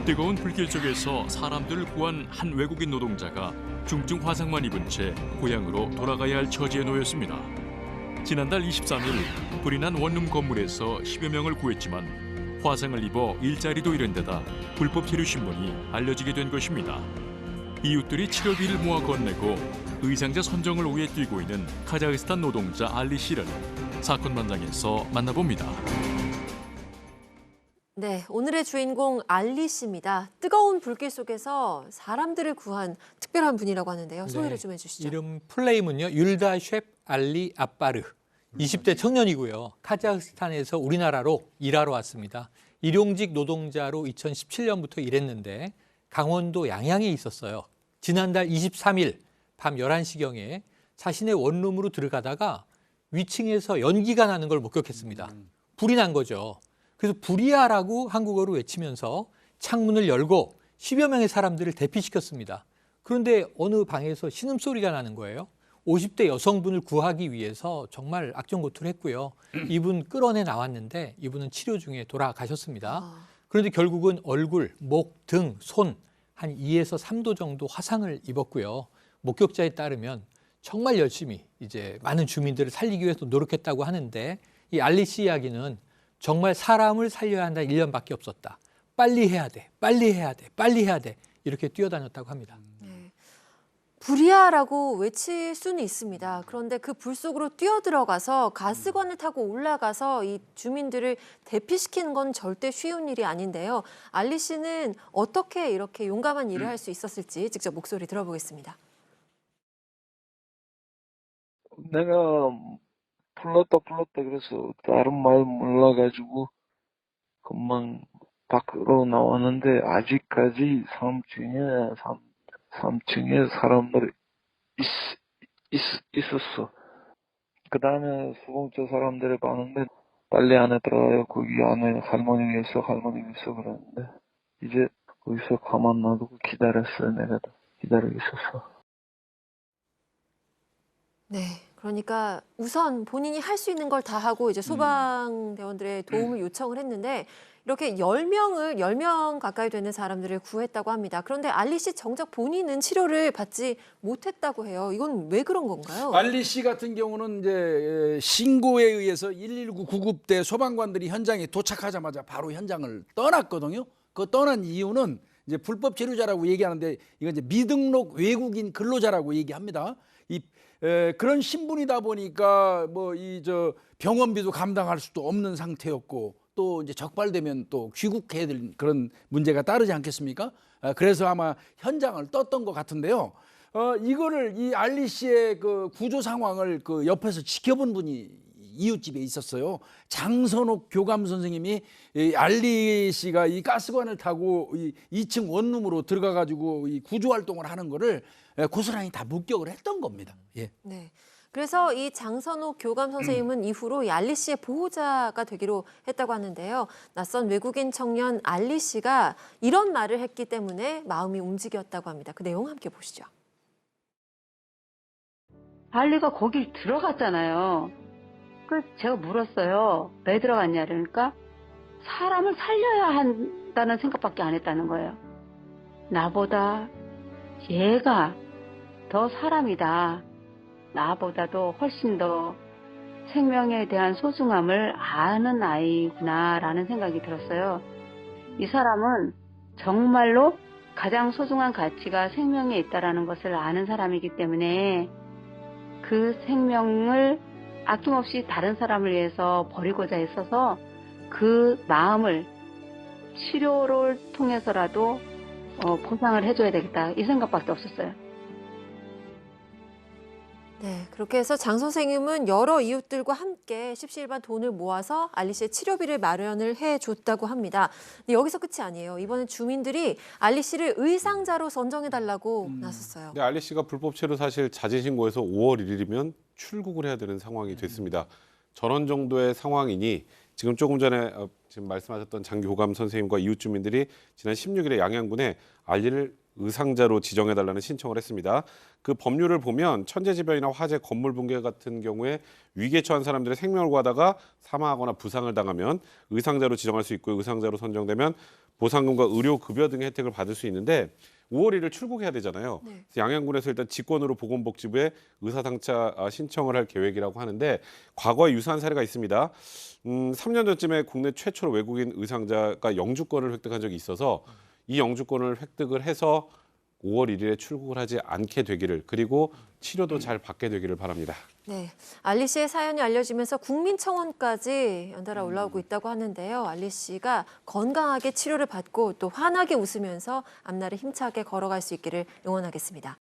뜨거운 불길 속에서 사람들을 구한 한 외국인 노동자가 중증 화상만 입은 채 고향으로 돌아가야 할 처지에 놓였습니다. 지난달 23일 불이 난 원룸 건물에서 10여 명을 구했지만 화상을 입어 일자리도 잃은 데다 불법 체류 신분이 알려지게 된 것입니다. 이웃들이 치료비를 모아 건네고 의상자 선정을 위해 뛰고 있는 카자흐스탄 노동자 알리 씨를 사건 현장에서 만나봅니다. 네, 오늘의 주인공 알리 씨입니다. 뜨거운 불길 속에서 사람들을 구한 특별한 분이라고 하는데요. 소개를 좀 해주시죠. 이름 풀네임은요. 율다 셰프 알리 아빠르. 20대 청년이고요. 카자흐스탄에서 우리나라로 일하러 왔습니다. 일용직 노동자로 2017년부터 일했는데 강원도 양양에 있었어요. 지난달 23일 밤 11시경에 자신의 원룸으로 들어가다가 위층에서 연기가 나는 걸 목격했습니다. 불이 난 거죠. 그래서 불이야라고 한국어로 외치면서 창문을 열고 10여 명의 사람들을 대피시켰습니다. 그런데 어느 방에서 신음소리가 나는 거예요. 50대 여성분을 구하기 위해서 정말 악전고투를 했고요. 이분 끌어내 나왔는데 이분은 치료 중에 돌아가셨습니다. 그런데 결국은 얼굴, 목, 등, 손 한 2에서 3도 정도 화상을 입었고요. 목격자에 따르면 정말 열심히 이제 많은 주민들을 살리기 위해서 노력했다고 하는데 이 알리 씨 이야기는 정말 사람을 살려야 한다는 일념밖에 없었다. 빨리 해야 돼, 빨리 해야 돼, 빨리 해야 돼. 이렇게 뛰어다녔다고 합니다. 불이야라고 외칠 수는 있습니다. 그런데 그 불 속으로 뛰어들어가서 가스관을 타고 올라가서 이 주민들을 대피시키는 건 절대 쉬운 일이 아닌데요. 알리 씨는 어떻게 이렇게 용감한 일을 할 수 있었을지 직접 목소리 들어보겠습니다. 내가 불렀다 그래서 다른 말 몰라가지고 금방 밖으로 나왔는데 아직까지 3층에 사람들이 있었어. 그 다음에 수공처 사람들이 봤는데 빨리 안에 들어가요. 거기 안에 할머니가 있어 그러는데 이제 거기서 가만 놔두고 기다렸어요. 내가 기다리고 있었어. 네, 그러니까 우선 본인이 할 수 있는 걸 다 하고 이제 소방대원들의 도움을 요청을 했는데 이렇게 10명 가까이 되는 사람들을 구했다고 합니다. 그런데 알리 씨 정작 본인은 치료를 받지 못했다고 해요. 이건 왜 그런 건가요? 알리 씨 같은 경우는 이제 신고에 의해서 119 구급대 소방관들이 현장에 도착하자마자 바로 현장을 떠났거든요. 그 떠난 이유는 이제 불법 체류자라고 얘기하는데 이건 이제 미등록 외국인 근로자라고 얘기합니다. 그런 신분이다 보니까 뭐 병원비도 감당할 수도 없는 상태였고 또 이제 적발되면 또 귀국해야 될 그런 문제가 따르지 않겠습니까? 그래서 아마 현장을 떴던 것 같은데요. 이거를 이 알리 씨의 그 구조 상황을 그 옆에서 지켜본 분이 이웃집에 있었어요. 장선옥 교감 선생님이 이 알리 씨가 이 가스관을 타고 이 2층 원룸으로 들어가 가지고 이 구조 활동을 하는 거를 고스란히 다 목격을 했던 겁니다. 예. 네. 그래서 이 장선옥 교감 선생님은 이후로 이 알리 씨의 보호자가 되기로 했다고 하는데요. 낯선 외국인 청년 알리 씨가 이런 말을 했기 때문에 마음이 움직였다고 합니다. 그 내용 함께 보시죠. 알리가 거길 들어갔잖아요. 그래서 제가 물었어요. 왜 들어갔냐 그러니까 사람을 살려야 한다는 생각밖에 안 했다는 거예요. 나보다 얘가 더 사람이다. 나보다도 훨씬 더 생명에 대한 소중함을 아는 아이구나라는 생각이 들었어요. 이 사람은 정말로 가장 소중한 가치가 생명에 있다라는 것을 아는 사람이기 때문에 그 생명을 아낌없이 다른 사람을 위해서 버리고자 했어서 그 마음을 치료를 통해서라도 보상을 해줘야 되겠다 이 생각밖에 없었어요. 네, 그렇게 해서 장 선생님은 여러 이웃들과 함께 십시일반 돈을 모아서 알리 씨의 치료비를 마련을 해줬다고 합니다. 근데 여기서 끝이 아니에요. 이번엔 주민들이 알리 씨를 의상자로 선정해달라고 나섰어요. 네, 알리 씨가 불법 체류 사실 자진 신고해서 5월 1일이면 출국을 해야 되는 상황이 됐습니다. 저런 정도의 상황이니 지금 조금 전에 지금 말씀하셨던 장 교감 선생님과 이웃 주민들이 지난 16일에 양양군에 알리를 의상자로 지정해달라는 신청을 했습니다. 그 법률을 보면 천재지변이나 화재, 건물 붕괴 같은 경우에 위기에 처한 사람들의 생명을 구하다가 사망하거나 부상을 당하면 의상자로 지정할 수 있고 의상자로 선정되면 보상금과 의료 급여 등의 혜택을 받을 수 있는데 5월 1일 출국해야 되잖아요. 네. 그래서 양양군에서 일단 직권으로 보건복지부에 의사상차 신청을 할 계획이라고 하는데 과거에 유사한 사례가 있습니다. 3년 전쯤에 국내 최초로 외국인 의상자가 영주권을 획득한 적이 있어서 이 영주권을 획득을 해서 5월 1일에 출국을 하지 않게 되기를, 그리고 치료도 잘 받게 되기를 바랍니다. 네, 알리 씨의 사연이 알려지면서 국민청원까지 연달아 올라오고 있다고 하는데요. 알리 씨가 건강하게 치료를 받고 또 환하게 웃으면서 앞날을 힘차게 걸어갈 수 있기를 응원하겠습니다.